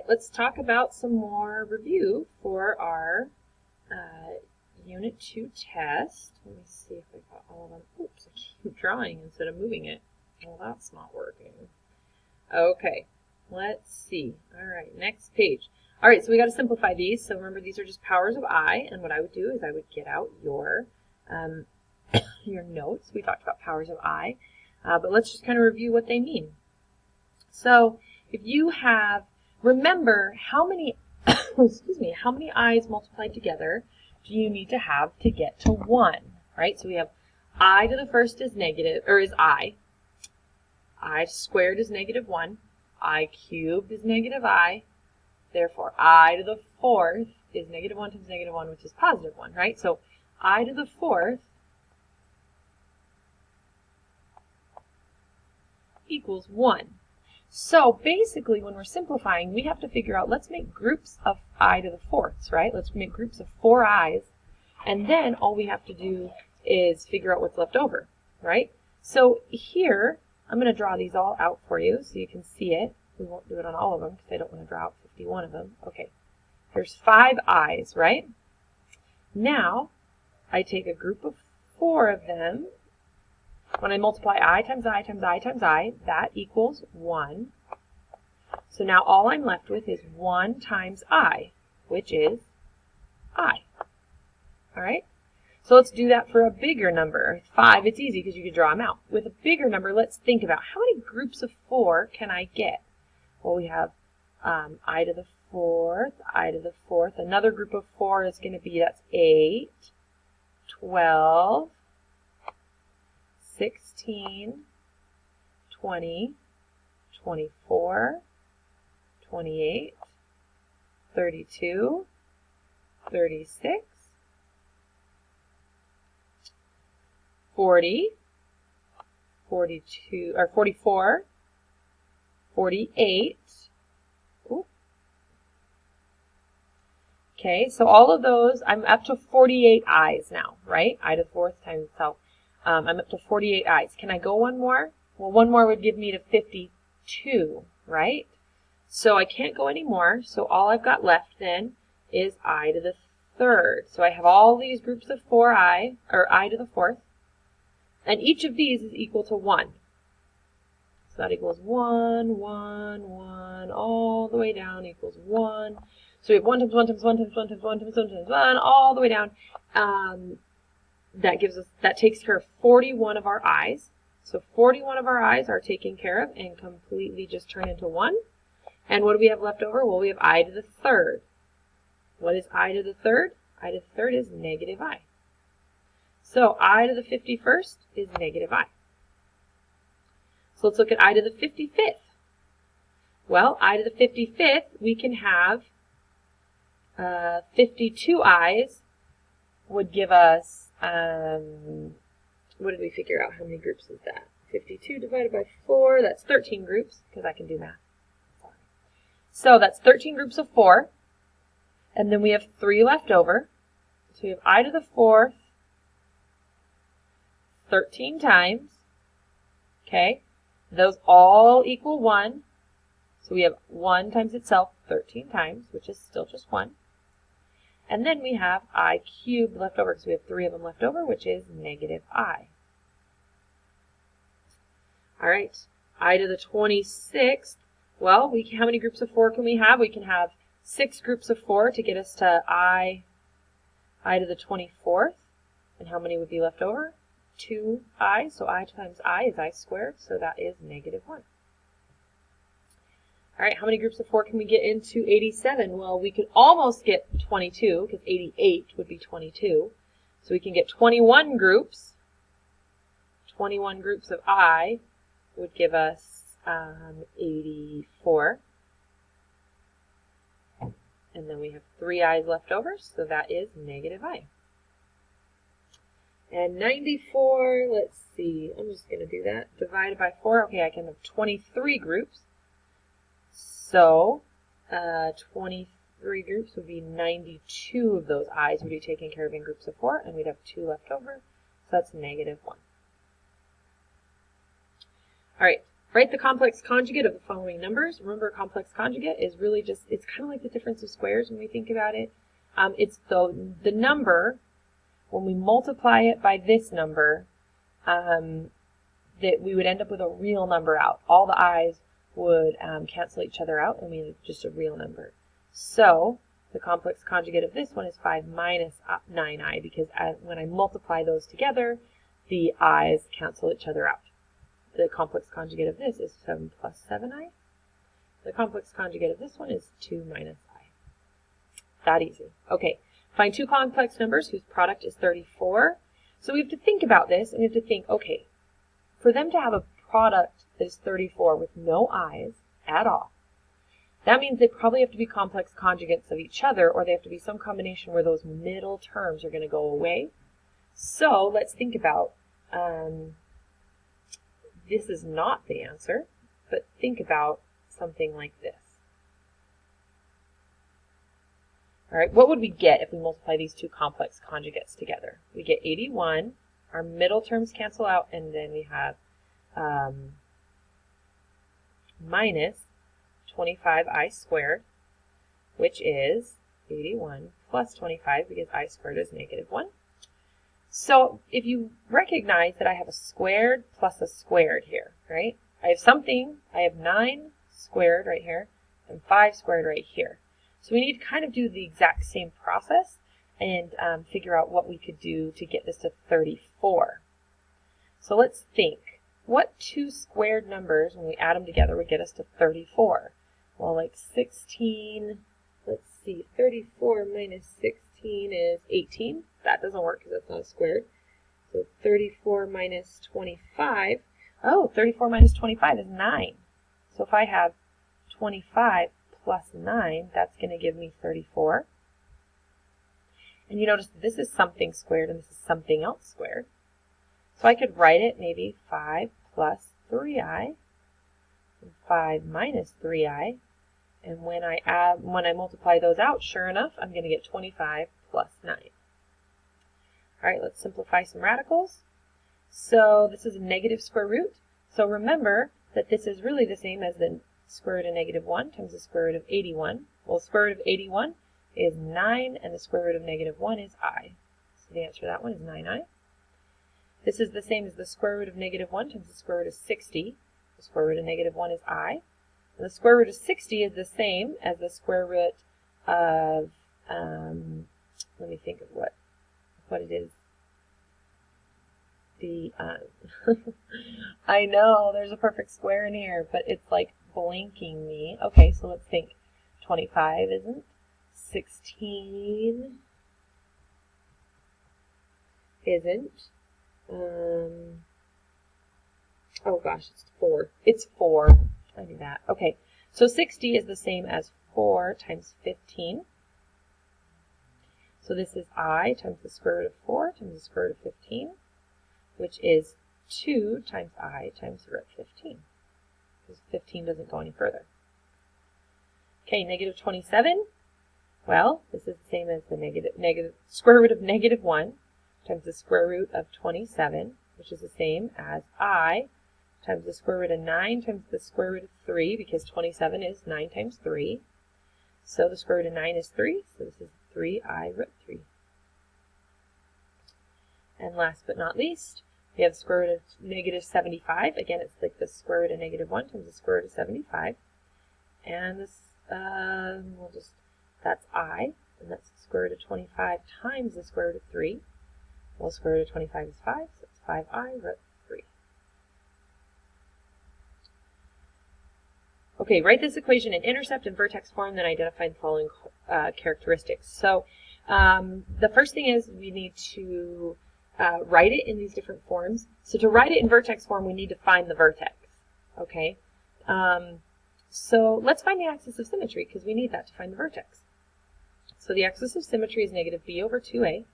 right, let's talk about some more review for our Unit 2 test. Let me see if I got all of them. Oops, I keep drawing instead of moving it. Well, that's not working. Okay, let's see. All right, next page. All right, so we got to simplify these. So remember, these are just powers of I, and what I would do is I would get out your notes. We talked about powers of I, but let's just kind of review what they mean. So if you have, remember how many, excuse me, how many i's multiplied together do you need to have to get to 1, right? So we have I to the first is negative, or is I squared is negative 1, I cubed is negative I, therefore I to the fourth is negative 1 times negative 1, which is positive 1, right? So I to the fourth equals 1. So basically, when we're simplifying, we have to figure out, let's make groups of I to the fourths, right? Let's make groups of 4 i's, and then all we have to do is figure out what's left over, right? So here, I'm going to draw these all out for you so you can see it. We won't do it on all of them because I don't want to draw out 51 of them. Okay, there's 5 i's, right? Now, I take a group of 4 of them. When I multiply I times I times I times I, that equals 1. So now all I'm left with is 1 times I, which is I. All right? So let's do that for a bigger number. 5, it's easy because you can draw them out. With a bigger number, let's think about how many groups of 4 can I get? Well, we have I to the fourth, I to the fourth. Another group of 4 is going to be, that's 8, 12, 16, 20, 24, 28, 32, 36, 40, 42, or 44, 48. Ooh. Okay, so all of those, I'm up to 48 i's now, right? I to the fourth times itself. I'm up to 48 i's. Can I go one more? Well, one more would give me to 52, right? So I can't go any more. So all I've got left then is I to the third. So I have all these groups of 4i, or I to the fourth, and each of these is equal to 1. So that equals 1, 1, 1, all the way down equals 1. So we have 1 times 1 times 1 times 1 times 1 times 1 times 1, all the way down. That takes care of 41 of our i's. So 41 of our i's are taken care of and completely just turn into 1. And what do we have left over? Well, we have I to the third. What is I to the third? I to the third is negative I. So I to the 51st is negative I. So let's look at I to the 55th. Well, I to the 55th, we can have 52 i's would give us, what did we figure out? How many groups is that? 52 divided by 4, that's 13 groups, because I can do math. So that's 13 groups of 4, and then we have 3 left over. So we have I to the fourth 13 times, okay? Those all equal 1, so we have 1 times itself 13 times, which is still just 1. And then we have I cubed left over because we have 3 of them left over, which is negative I. All right, I to the 26th. Well, how many groups of 4 can we have? We can have 6 groups of 4 to get us to I to the 24th. And how many would be left over? 2 I. So I times I is I squared, so that is negative 1. All right, how many groups of 4 can we get into 87? Well, we could almost get 22, because 88 would be 22. So we can get 21 groups. 21 groups of I would give us 84. And then we have 3 i's left over, so that is negative I. And 94, let's see, I'm just going to do that. Divided by 4, okay, I can have 23 groups. So, 23 groups would be 92 of those i's would be taken care of in groups of 4, and we'd have 2 left over, so that's negative 1. All right, Write the complex conjugate of the following numbers. Remember, a complex conjugate is really just, it's kind of like the difference of squares when we think about it. It's the number, when we multiply it by this number, that we would end up with a real number out. All the i's would cancel each other out, and we have just a real number. So the complex conjugate of this one is 5 minus 9i, because when I multiply those together, the i's cancel each other out. The complex conjugate of this is 7 plus 7i. The complex conjugate of this one is 2 minus I. That easy. Okay, find two complex numbers whose product is 34. So we have to think about this, and we have to think, okay, for them to have a product that is 34 with no i's at all, that means they probably have to be complex conjugates of each other, or they have to be some combination where those middle terms are going to go away. So let's think about, this is not the answer, but think about something like this. All right, what would we get if we multiply these two complex conjugates together? We get 81, our middle terms cancel out, and then we have minus 25i squared, which is 81 plus 25, because I squared is -1. So if you recognize that I have a squared plus a squared here, right? I have something, I have 9 squared right here, and 5 squared right here. So we need to kind of do the exact same process and figure out what we could do to get this to 34. So let's think. What two squared numbers, when we add them together, would get us to 34? Well, like 16, let's see, 34 minus 16 is 18. That doesn't work because that's not a squared. So 34 minus 25, 34 minus 25 is 9. So if I have 25 plus 9, that's going to give me 34. And you notice this is something squared and this is something else squared. So I could write it maybe 5 plus 3i, and 5 minus 3i, and when I multiply those out, sure enough, I'm going to get 25 plus 9. All right, let's simplify some radicals. So this is a negative square root. So remember that this is really the same as the square root of -1 times the square root of 81. Well, the square root of 81 is 9, and the square root of -1 is I. So the answer to that one is 9i. This is the same as the square root of -1 times the square root of 60. The square root of -1 is I. And the square root of 60 is the same as the square root of, let me think of what it is. I know, there's a perfect square in here, but it's like blinking me. Okay, so let's think. 25 isn't. 16 isn't. Oh gosh, it's 4. It's 4. I knew that. Okay, so 60 is the same as 4 times 15. So this is I times the square root of 4 times the square root of 15, which is 2 times I times the root of 15. Because 15 doesn't go any further. Okay, -27. Well, this is the same as the negative square root of -1 times the square root of 27, which is the same as I times the square root of 9 times the square root of 3, because 27 is 9 times 3. So the square root of 9 is 3, so this is 3i root 3. And last but not least, we have the square root of -75. Again, it's like the square root of -1 times the square root of 75. And this, that's I, and that's the square root of 25 times the square root of 3. Well, the square root of 25 is 5, so it's 5i root 3. Okay, write this equation in intercept and vertex form, then identify the following characteristics. So the first thing is we need to write it in these different forms. So to write it in vertex form, we need to find the vertex. Okay, so let's find the axis of symmetry, because we need that to find the vertex. So the axis of symmetry is -b over 2a.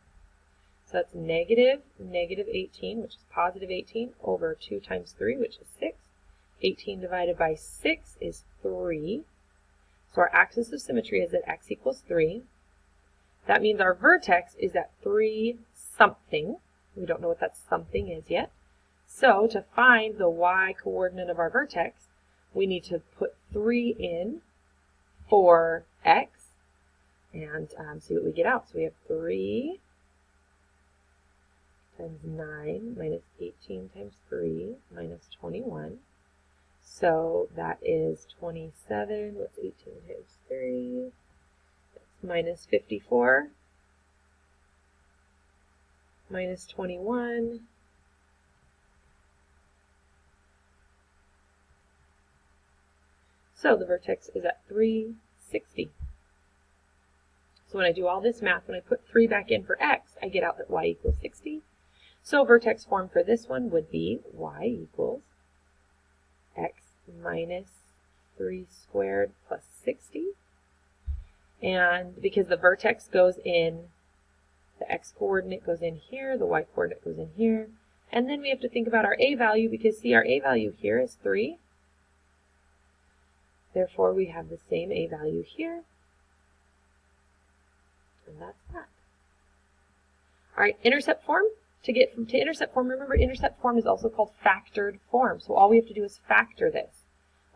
So that's -18, which is +18, over 2 times 3, which is 6. 18 divided by 6 is 3. So our axis of symmetry is at x equals 3. That means our vertex is at 3 something. We don't know what that something is yet. So to find the y coordinate of our vertex, we need to put 3 in for x and see what we get out. So we have 3 times 9 minus 18 times 3 minus 21. So that is 27. What's 18 times 3? That's minus 54. Minus 21. So the vertex is at 360. So when I do all this math, when I put 3 back in for x, I get out that y equals 60. So vertex form for this one would be y equals x minus 3 squared plus 60. And because the vertex goes in, the x coordinate goes in here, the y coordinate goes in here. And then we have to think about our a value because see, our a value here is 3. Therefore, we have the same a value here. And that's that. All right, intercept form. To get to intercept form, remember intercept form is also called factored form. So all we have to do is factor this.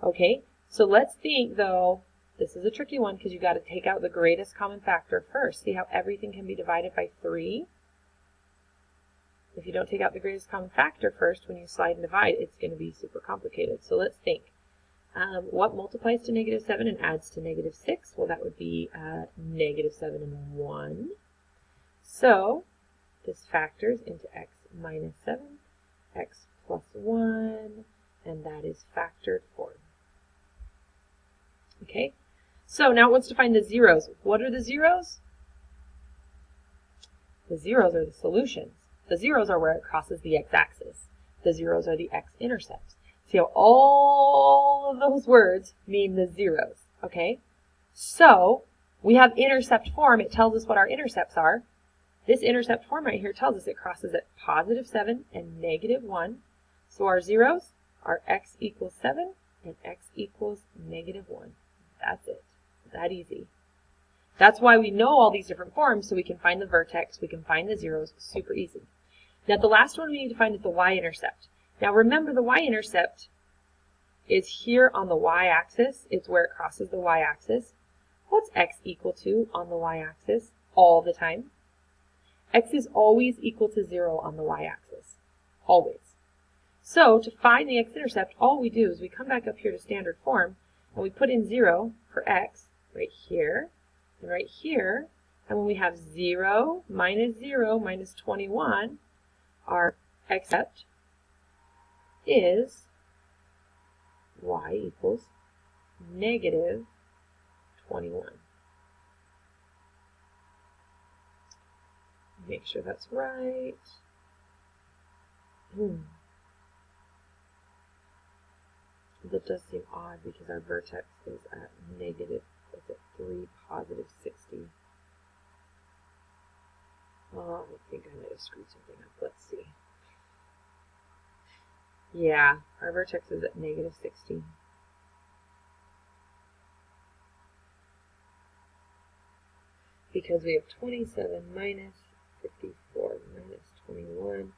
Okay, so let's think though, this is a tricky one because you got to take out the greatest common factor first. See how everything can be divided by 3? If you don't take out the greatest common factor first, when you slide and divide, it's going to be super complicated. So let's think. What multiplies to negative 7 and adds to negative 6? Well, that would be negative 7 and 1. So this factors into x minus 7, x plus 1, and that is factored form. Okay, so now it wants to find the zeros. What are the zeros? The zeros are the solutions. The zeros are where it crosses the x-axis. The zeros are the x-intercepts. See how all of those words mean the zeros, okay? So we have intercept form. It tells us what our intercepts are. This intercept form right here tells us it crosses at positive 7 and negative 1. So our zeros are x equals 7 and x equals negative 1. That's it. That easy. That's why we know all these different forms, so we can find the vertex, we can find the zeros super easy. Now the last one we need to find is the y-intercept. Now remember the y-intercept is here on the y-axis. It's where it crosses the y-axis. What's x equal to on the y-axis all the time? X is always equal to 0 on the y-axis. Always. So to find the x-intercept, all we do is we come back up here to standard form and we put in 0 for x right here and right here. And when we have 0 minus 21, our x-intercept is y equals negative 21. Make sure that's right. That does seem odd because our vertex is at negative, it's at 3, positive 60. Oh, I think I might have screwed something up. Let's see. Yeah, our vertex is at negative 60. Because we have 27 minus 54 minus 21.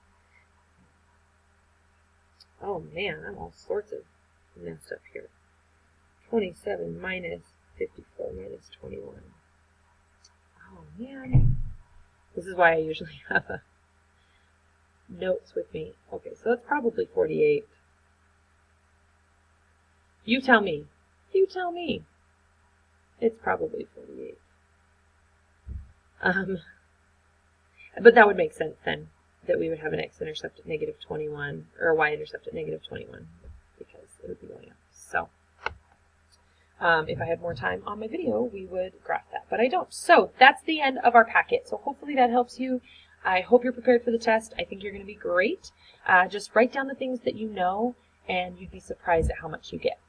Oh man, I'm all sorts of messed up here. 27 minus 54 minus 21. Oh man. This is why I usually have notes with me. Okay, so that's probably 48. You tell me. You tell me. It's probably 48. But that would make sense then, that we would have an x-intercept at negative 21, or a y-intercept at negative 21, because it would be going up. So, if I had more time on my video, we would graph that, but I don't. So, that's the end of our packet. So, hopefully that helps you. I hope you're prepared for the test. I think you're going to be great. Just write down the things that you know, and you'd be surprised at how much you get.